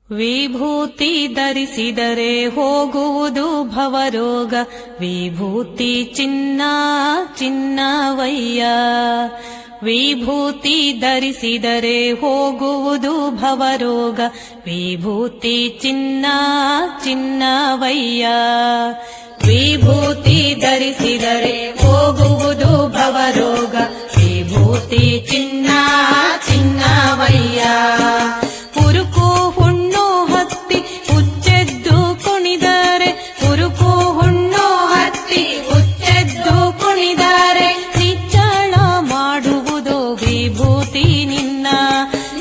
ವಿಭೂತಿ ಧರಿಸಿದರೆ ಹೋಗುವುದು ಭವರೋಗ, ವಿಭೂತಿ ಚಿನ್ನ ಚಿನ್ನವಯ್ಯ. ವಿಭೂತಿ ಧರಿಸಿದರೆ ಹೋಗುವುದು ಭವರೋಗ, ವಿಭೂತಿ ಚಿನ್ನ ಚಿನ್ನವಯ್ಯ. ವಿಭೂತಿ ಧರಿಸಿದರೆ ಹೋಗುವುದು ಭವರೋಗ, ವಿಭೂತಿ ಚಿನ್ನ ಚಿನ್ನವಯ್ಯ. ಉರುಕು ಹುಣ್ಣು ಹತ್ತಿ ಹುಚ್ಚೆದ್ದು ಕುಣಿದರೆ, ಉರುಕು ಹುಣ್ಣು ಹತ್ತಿ ಹುಚ್ಚೆದ್ದು ಕುಣಿದರೆ, ನಿಚ್ಚಳ ಮಾಡುವುದು ವಿಭೂತಿ ನಿನ್ನ,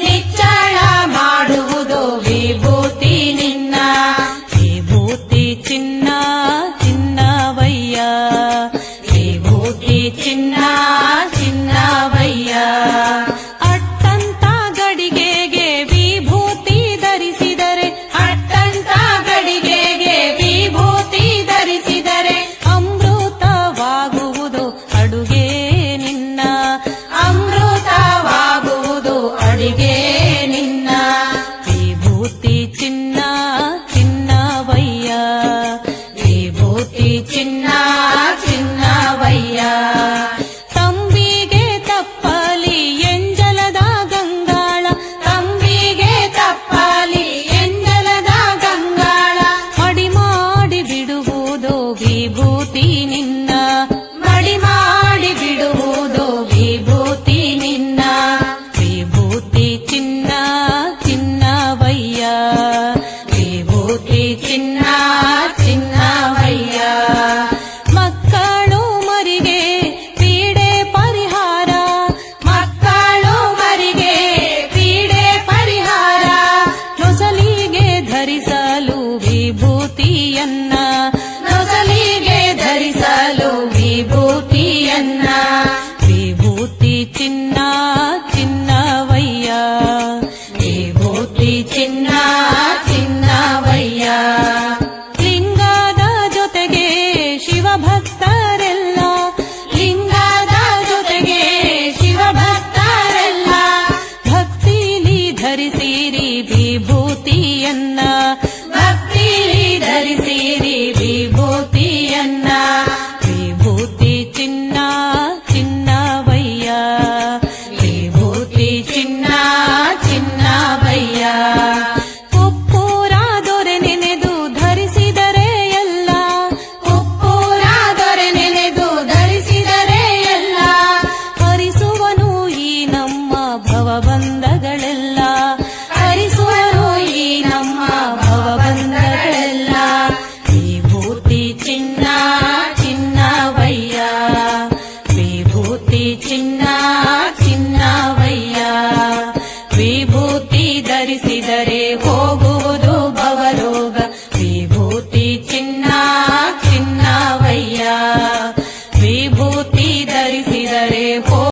ನಿಚ್ಚಳ ಮಾಡುವುದು ವಿಭೂತಿ ನಿನ್ನ. ವಿಭೂತಿ ಚಿನ್ನ ಚಿನ್ನವಯ್ಯ, ವಿಭೂತಿ ಚಿನ್ನ ಚಿನ್ನವಯ್ಯ. ಅಟ್ಟಂತ ಗಡಿಗೆಗೆ ವಿಭೂತಿ ಧರಿಸಿದರೆ, ಅಟ್ಟಂತ ಗಡಿಗೆಗೆ ವಿಭೂತಿ ಧರಿಸಿದರೆ, ಅಮೃತವಾಗುವುದು ಅಡುಗೆ ನಿನ್ನ, ಅಮೃತವಾಗುವುದು ಅಡುಗೆ ನಿನ್ನ. ವಿಭೂತಿ ಚಿನ್ನ ಚಿನ್ನವಯ್ಯ, ವಿಭೂತಿ ಚಿನ್ನ ಚಿನ್ನವಯ್ಯ. ತಂಬಿಗೆ ತಪ್ಪಲಿ ಎಂಜಲದ ಗಂಗಾಳ, ತಂಬಿಗೆ ತಪ್ಪಲಿ ಎಂಜಲದ ಗಂಗಾಳ. ಮಡಿ ಮಾಡಿ ಬಿಡುವುದು ವಿಭೂತಿ ನಿನ್ನ, ಮಡಿ ಮಾಡಿ ಬಿಡುವುದು ವಿಭೂತಿ ನಿನ್ನ. ವಿಭೂತಿ ಚಿನ್ನ ಚಿನ್ನವಯ್ಯ, ವಿಭೂತಿ ಚಿನ್ನ ಚಿನ್ನವಯ್ಯ. ಮಕ್ಕಳು ಮರಿಗೆ ಪೀಡೆ ಪರಿಹಾರ, ಮಕ್ಕಳು ಮರಿಗೆ ಪೀಡೆ ಪರಿಹಾರ. ನೊಸಲಿಗೆ ಧರಿಸಲು ವಿಭೂತಿಯನ್ನ, ನೊಸಲಿಗೆ ಧರಿಸಲು ವಿಭೂತಿಯನ್ನ. ವಿಭೂತಿ ಚಿನ್ನ ಚಿನ್ನವಯ್ಯ, ವಿಭೂತಿ ಚಿನ್ನ ಚಿನ್ನವಯ್ಯ. ಲಿಂಗದ ಜೊತೆಗೆ ಶಿವಭಕ್ತರೆಲ್ಲ, ಲಿಂಗದ ಜೊತೆಗೆ ಶಿವಭಕ್ತರೆಲ್ಲ, ಭಕ್ತಿಲಿ ಧರಿಸಿರಿ ವಿಭೂತಿ